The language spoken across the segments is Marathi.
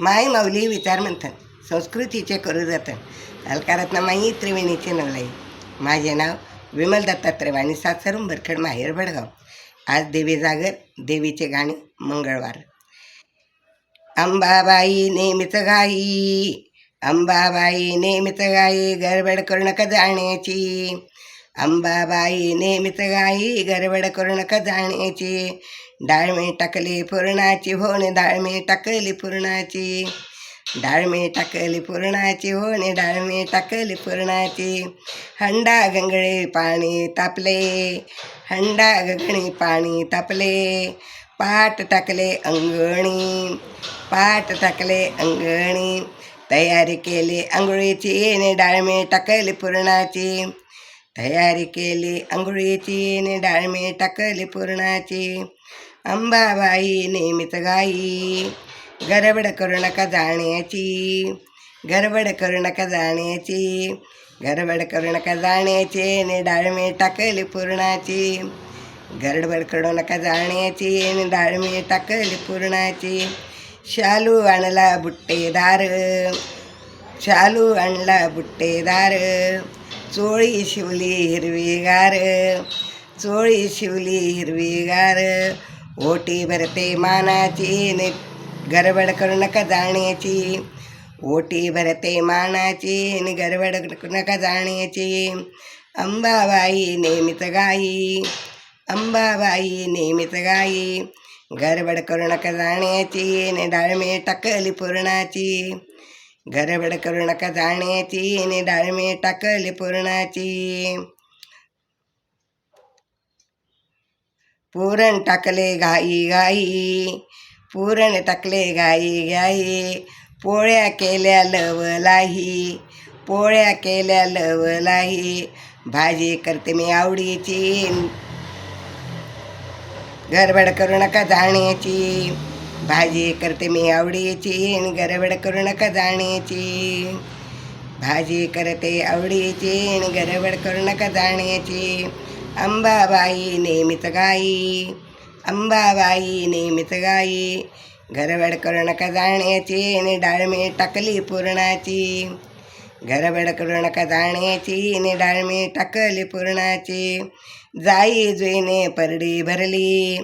माई माऊली विचारमंथन संस्कृतीचे करू जतन अलकारात माई त्रिवेणीचे नवलाई. माझे नाव विमल दत्तात्रय आणि सातसरून बरखेड माहेर भडगाव. आज देवी जागर, देवीचे गाणे, मंगळवार. अंबाबाई नेहमीच गाई, अंबाबाई नेहमीच गाई, गडबड करू नका जाण्याची. अंबाबाई नेहमीच गाई, गडबड करू नका जाण्याची. डाळमे टाकली पुरणाची होणे, डाळमे टाकली पुरणाची. डाळमे टाकली पुरणाची होणे, डाळमे टाकली पुरणाची. हंडा गंगळे पाणी तापले, हंडा गगणी पाणी तापले. पाट टाकले अंगणी, पाट टाकले अंगणी. तयारी केली आंघोळीची ने डाळमे टाकली पुरणाची. तयारी केली आंघोळीची ने डाळमे टाकली पुरणाची. अंबाबाई नेहमीच गाई, गडबड करू नका जाण्याची. गडबड करू नका जाण्याची, गडबड करू नका जाण्याची ने डाळमे टाकली पुरणाची. गडबड करू नका जाण्याची ने डाळमे टाकली पुरणाची. शालू आणला बुट्टेदार, शालू आणला बुट्टेदार. चोळी शिवली हिरवीगार, चोळी शिवली हिरवीगार. ओटी भरते मानाची ने गडबड करू नका जाण्याची. ओटी भरते मानाची ने गडबड करू नका जाण्याची. अंबाबाई नेहमीच गाई, अंबाबाई नेहमीच गाई. गडबड करू नका जाण्याची ने डाळमे टाकली पुरणाची. गडबड करू नका जाण्याची ने डाळमे टाकली पुरणाची. पुरण टाकले घाई घाई, पुरण टाकले घाई घाई. पोळ्या केल्या लवलाही, पोळ्या केल्या लवलाही. भाजी करते मी आवडीची, गडबड करू नका जाण्याची. भाजी करते मी आवडीची, गडबड करू नका जाण्याची. भाजी करते आवडीची, गडबड करू नका जाण्याची. अंबाबाई नेहमीच गाई, अंबाबाई नेहमीच गाई. गडबड करू नका जाण्याची ने डाळमे टाकली पुरणाची. गडबड करू नका जाण्याची ने डाळमे टाकली पुरणाची. जाई जुईने परडी भरली,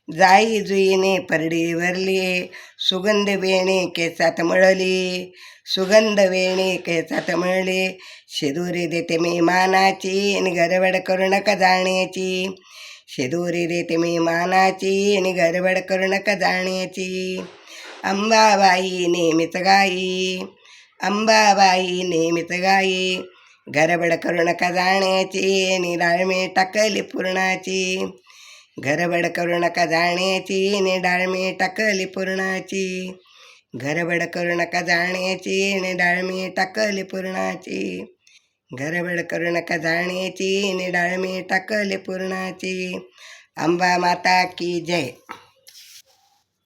जाई जुईने परडी भरली. सुगंध वेणी केसात मळली, सुगंध वेणी केसात मळली. शिदोरी देते मी मानाची आणि गडबड करू नका जाण्याची. शिदोरी देते मी मानाची आणि गडबड करू नका जाण्याची. अंबाबाई नेहमीच गाई, अंबाबाई नेहमीच गाई. गडबड करू नका जाण्याची आणि डाळमे टाकली पुरणाची. गडबड करू नका जाण्याची आणि डाळमे टाकली पुरणाची. गडबड करू नका जाण्याची आणि डाळमे टाकली पुरणाची. गडबड करू नका जाण्याची आणि डाळमे टाकली पुरणाची. अंबा माता की जय.